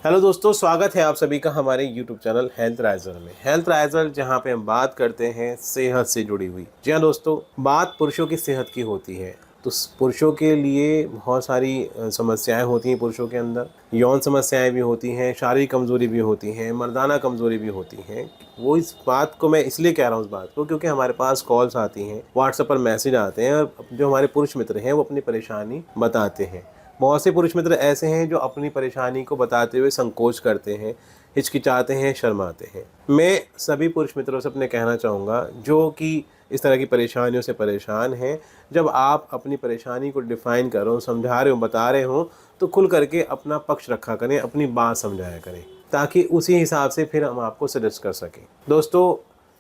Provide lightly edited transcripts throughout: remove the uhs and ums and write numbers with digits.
Hello दोस्तों, स्वागत है आप सभी का हमारे यूट्यूब चैनल हेल्थ राइजर में। हेल्थ राइजर जहां पे हम बात करते हैं सेहत से जुड़ी हुई। जी हाँ दोस्तों, बात पुरुषों की सेहत की होती है तो पुरुषों के लिए बहुत सारी समस्याएं होती हैं। पुरुषों के अंदर यौन समस्याएं भी होती हैं, शारीरिक कमजोरी भी होती हैं, मर्दाना कमजोरी भी होती हैं। वो इस बात को मैं इसलिए कह रहा हूँ इस बात को क्योंकि हमारे पास कॉल्स आती हैं, व्हाट्सएप पर मैसेज आते हैं और जो हमारे पुरुष मित्र हैं वो अपनी परेशानी बताते हैं। बहुत से पुरुष मित्र ऐसे हैं जो अपनी परेशानी को बताते हुए संकोच करते हैं, हिचकिचाते हैं, शर्माते हैं। मैं सभी पुरुष मित्रों से अपने कहना चाहूँगा जो कि इस तरह की परेशानियों से परेशान हैं, जब आप अपनी परेशानी को डिफ़ाइन करो, समझा रहे हो, बता रहे हो तो खुल करके अपना पक्ष रखा करें, अपनी बात समझाया करें ताकि उसी हिसाब से फिर हम आपको सजेस्ट कर सकें। दोस्तों,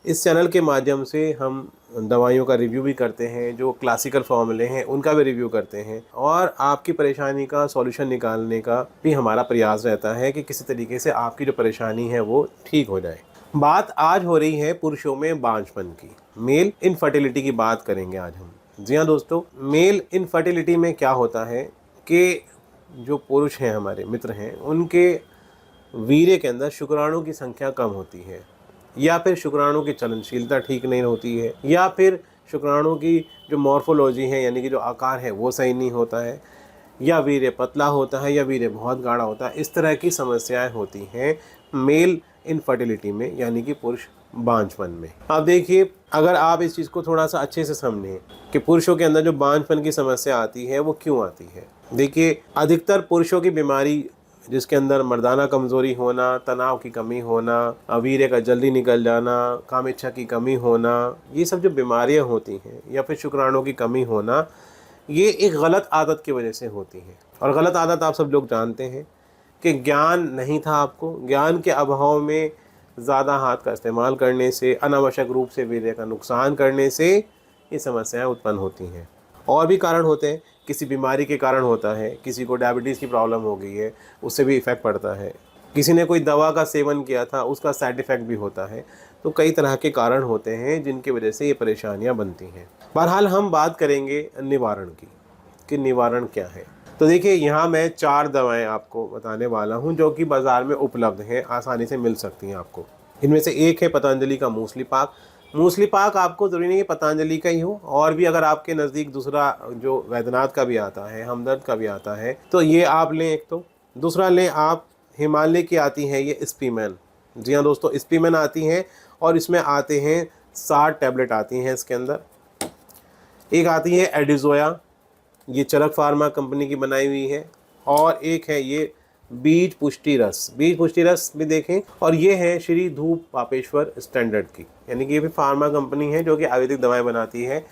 इस चैनल के माध्यम से हम दवाइयों का रिव्यू भी करते हैं, जो क्लासिकल फॉर्मूले हैं उनका भी रिव्यू करते हैं और आपकी परेशानी का सॉल्यूशन निकालने का भी हमारा प्रयास रहता है कि किसी तरीके से आपकी जो परेशानी है वो ठीक हो जाए। बात आज हो रही है पुरुषों में बांझपन की, मेल इनफर्टिलिटी की बात करेंगे आज हम। जी हाँ दोस्तों, मेल इनफर्टिलिटी में क्या होता है कि जो पुरुष हैं, हमारे मित्र हैं, उनके वीर्य के अंदर शुक्राणु की संख्या कम होती है, या फिर शुक्राणु की चलनशीलता ठीक नहीं होती है, या फिर शुक्राणु की जो मॉर्फोलॉजी है यानी कि जो आकार है वो सही नहीं होता है, या वीर्य पतला होता है, या वीर्य बहुत गाढ़ा होता है। इस तरह की समस्याएं होती हैं मेल इनफर्टिलिटी में, यानी कि पुरुष बांझपन में। अब देखिए, अगर आप इस चीज़ को थोड़ा सा अच्छे से समझें कि पुरुषों के अंदर जो बांझपन की समस्या आती है वो क्यों आती है। देखिए, अधिकतर पुरुषों की बीमारी जिसके अंदर मर्दाना कमज़ोरी होना, तनाव की कमी होना, वीर्य का जल्दी निकल जाना, काम इच्छा की कमी होना, ये सब जो बीमारियां होती हैं, या फिर शुक्राणु की कमी होना, ये एक गलत आदत की वजह से होती है। और गलत आदत आप सब लोग जानते हैं कि ज्ञान नहीं था आपको, ज्ञान के अभाव में ज़्यादा हाथ का इस्तेमाल करने से, अनावश्यक रूप से वीर्य का नुकसान करने से ये समस्याएं उत्पन्न होती हैं। और भी कारण होते हैं, किसी बीमारी के कारण होता है, किसी को डायबिटीज़ की प्रॉब्लम हो गई है उससे भी इफ़ेक्ट पड़ता है, किसी ने कोई दवा का सेवन किया था उसका साइड इफ़ेक्ट भी होता है। तो कई तरह के कारण होते हैं जिनकी वजह से ये परेशानियां बनती हैं। बहरहाल हम बात करेंगे निवारण की कि निवारण क्या है। तो देखिए, यहाँ मैं 4 दवाएं आपको बताने वाला हूँ जो कि बाज़ार में उपलब्ध हैं, आसानी से मिल सकती हैं आपको। इनमें से एक है पतंजलि का मूसली पाक। मूसली पाक आपको ज़रूरी नहीं है पतंजलि का ही हो, और भी अगर आपके नज़दीक दूसरा जो वैद्यनाथ का भी आता है, हमदर्द का भी आता है, तो ये आप लें एक। तो दूसरा लें आप हिमालय की आती है ये स्पीमैन। जी हाँ दोस्तों, स्पीमैन आती हैं और इसमें आते हैं 60 टैबलेट आती हैं इसके अंदर। एक आती है एडिजोया, ये चरक फार्मा कंपनी की बनाई हुई है। और एक है ये बीज पुष्टि रस। बीज पुष्टि रस भी देखें, और ये है श्री धूप पापेश्वर स्टैंडर्ड की, यानी कि ये भी फार्मा कंपनी है जो कि आयुर्वेदिक दवाएं बनाती है,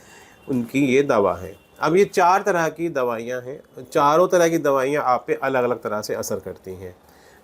उनकी ये दवा है। अब ये 4 तरह की दवाइयाँ हैं, चारों तरह की दवाइयाँ आप पे अलग अलग तरह से असर करती हैं।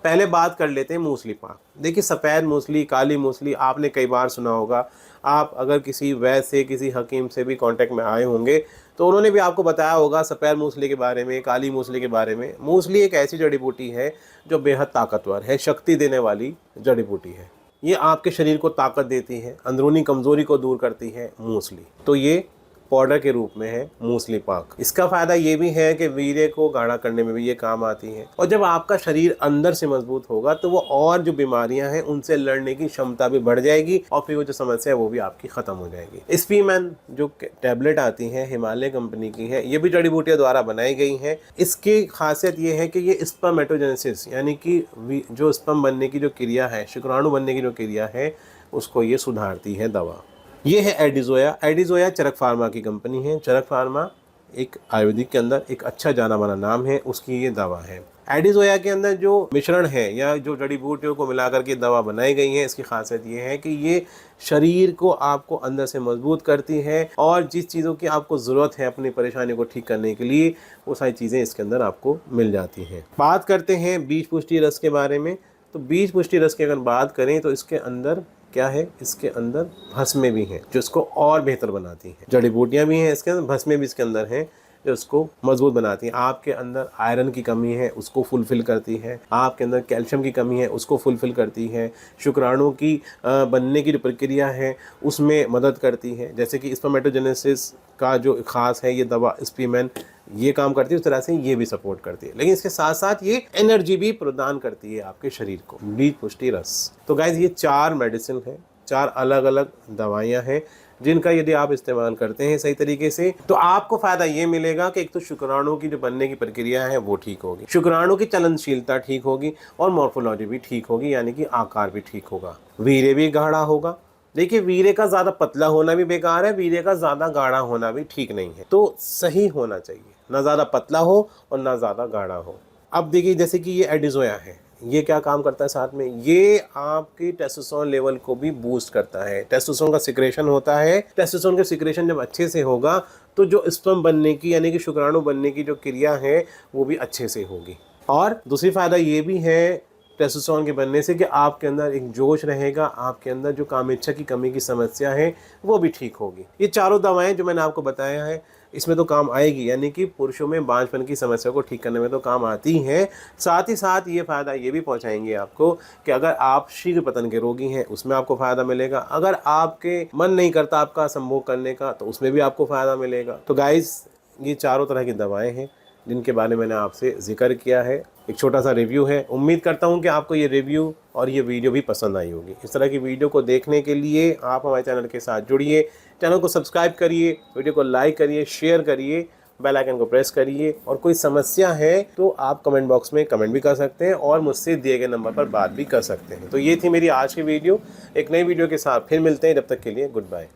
पहले बात कर लेते हैं मूसली पाक। देखिए, सफ़ेद मूसली, काली मूसली आपने कई बार सुना होगा। आप अगर किसी वैद्य से, किसी हकीम से भी कांटेक्ट में आए होंगे तो उन्होंने भी आपको बताया होगा सफ़ेद मूसली के बारे में, काली मूसली के बारे में। मूसली एक ऐसी जड़ी बूटी है जो बेहद ताकतवर है, शक्ति देने वाली जड़ी बूटी है। ये आपके शरीर को ताकत देती है, अंदरूनी कमज़ोरी को दूर करती है मूसली। तो ये पाउडर के रूप में है मूसली पाक। इसका फ़ायदा ये भी है कि वीर्य को गाढ़ा करने में भी ये काम आती है, और जब आपका शरीर अंदर से मजबूत होगा तो वो और जो बीमारियां हैं उनसे लड़ने की क्षमता भी बढ़ जाएगी, और फिर वो जो समस्या है वो भी आपकी ख़त्म हो जाएगी। स्पीमैन जो टैबलेट आती है, हिमालय कंपनी की है, ये भी जड़ी बूटियों द्वारा बनाई गई है। इसकी खासियत ये है कि ये स्पर्मेटोजेनेसिस यानी कि जो स्पर्म बनने की जो क्रिया है, शुक्राणु बनने की जो क्रिया है, उसको ये सुधारती है दवा। ये है एडिजोया। एडिजोया चरक फार्मा की कंपनी है। चरक फार्मा एक आयुर्वेदिक के अंदर एक अच्छा जाना माना नाम है, उसकी ये दवा है। एडिजोया के अंदर जो मिश्रण है या जो जड़ी बूटियों को मिलाकर के दवा बनाई गई है, इसकी खासियत ये है कि ये शरीर को आपको अंदर से मजबूत करती है, और जिस चीज़ों की आपको ज़रूरत है अपनी परेशानी को ठीक करने के लिए, वो सारी चीज़ें इसके अंदर आपको मिल जाती हैं। बात करते हैं बीज पुष्टि रस के बारे में। तो बीज पुष्टि रस की अगर बात करें तो इसके अंदर क्या है, इसके अंदर भस्में भी हैं जो इसको और बेहतर बनाती हैं। जड़ी बूटियाँ भी हैं इसके अंदर, भस्में भी इसके अंदर हैं जो उसको मजबूत बनाती हैं। आपके अंदर आयरन की कमी है उसको फुलफिल करती है, आपके अंदर कैल्शियम की कमी है उसको फुलफिल करती है, शुक्राणु की बनने की जो प्रक्रिया है उसमें मदद करती है। जैसे कि स्पर्मेटोजेनेसिस का जो खास है ये दवा स्पीमेन ये काम करती है, उस तरह से ये भी सपोर्ट करती है। लेकिन इसके साथ साथ ये एनर्जी भी प्रदान करती है आपके शरीर को। बीज पुष्टि रस। तो गाइज ये 4 मेडिसिन है, 4 अलग अलग दवाइयाँ हैं जिनका यदि आप इस्तेमाल करते हैं सही तरीके से तो आपको फायदा ये मिलेगा कि एक तो शुक्राणु की जो बनने की प्रक्रिया है वो ठीक होगी, शुक्राणु की चलनशीलता ठीक होगी और मॉर्फोलॉजी भी ठीक होगी, यानी कि आकार भी ठीक होगा, वीर्य भी गाढ़ा होगा। देखिए वीर्य का ज़्यादा पतला होना भी बेकार है, वीर्य का ज़्यादा गाढ़ा होना भी ठीक नहीं है, तो सही होना चाहिए, ना ज़्यादा पतला हो और ना ज़्यादा गाढ़ा हो। अब देखिए जैसे कि ये एडिजोया है, ये क्या काम करता है साथ में, ये आपकी टेस्टोस्टेरोन लेवल को भी बूस्ट करता है। टेस्टोस्टेरोन का सिक्रेशन होता है, टेस्टोस्टेरोन का सिक्रेशन जब अच्छे से होगा तो जो स्पर्म बनने की यानी कि शुक्राणु बनने की जो क्रिया है वो भी अच्छे से होगी। और दूसरी फायदा ये भी है टेस्टोस्टेरोन के बनने से कि आपके अंदर एक जोश रहेगा, आपके अंदर जो कामेच्छा की कमी की समस्या है वो भी ठीक होगी। ये चारों दवाएं जो मैंने आपको बताया है इसमें तो काम आएगी, यानी कि पुरुषों में बांझपन की समस्या को ठीक करने में तो काम आती हैं। साथ ही साथ ये फ़ायदा ये भी पहुंचाएंगे आपको कि अगर आप शीघ्र पतन के रोगी हैं उसमें आपको फ़ायदा मिलेगा, अगर आपके मन नहीं करता आपका संभोग करने का तो उसमें भी आपको फ़ायदा मिलेगा। तो गाइज़ ये चारों तरह की दवाएँ हैं जिनके बारे में मैंने आपसे जिक्र किया है, एक छोटा सा रिव्यू है। उम्मीद करता हूं कि आपको ये रिव्यू और ये वीडियो भी पसंद आई होगी। इस तरह की वीडियो को देखने के लिए आप हमारे चैनल के साथ जुड़िए, चैनल को सब्सक्राइब करिए, वीडियो को लाइक करिए, शेयर करिए, बेल आइकन को प्रेस करिए। और कोई समस्या है तो आप कमेंट बॉक्स में कमेंट भी कर सकते हैं और मुझसे दिए गए नंबर पर बात भी कर सकते हैं। तो ये थी मेरी आज की वीडियो। एक नई वीडियो के साथ फिर मिलते हैं, जब तक के लिए गुड बाय।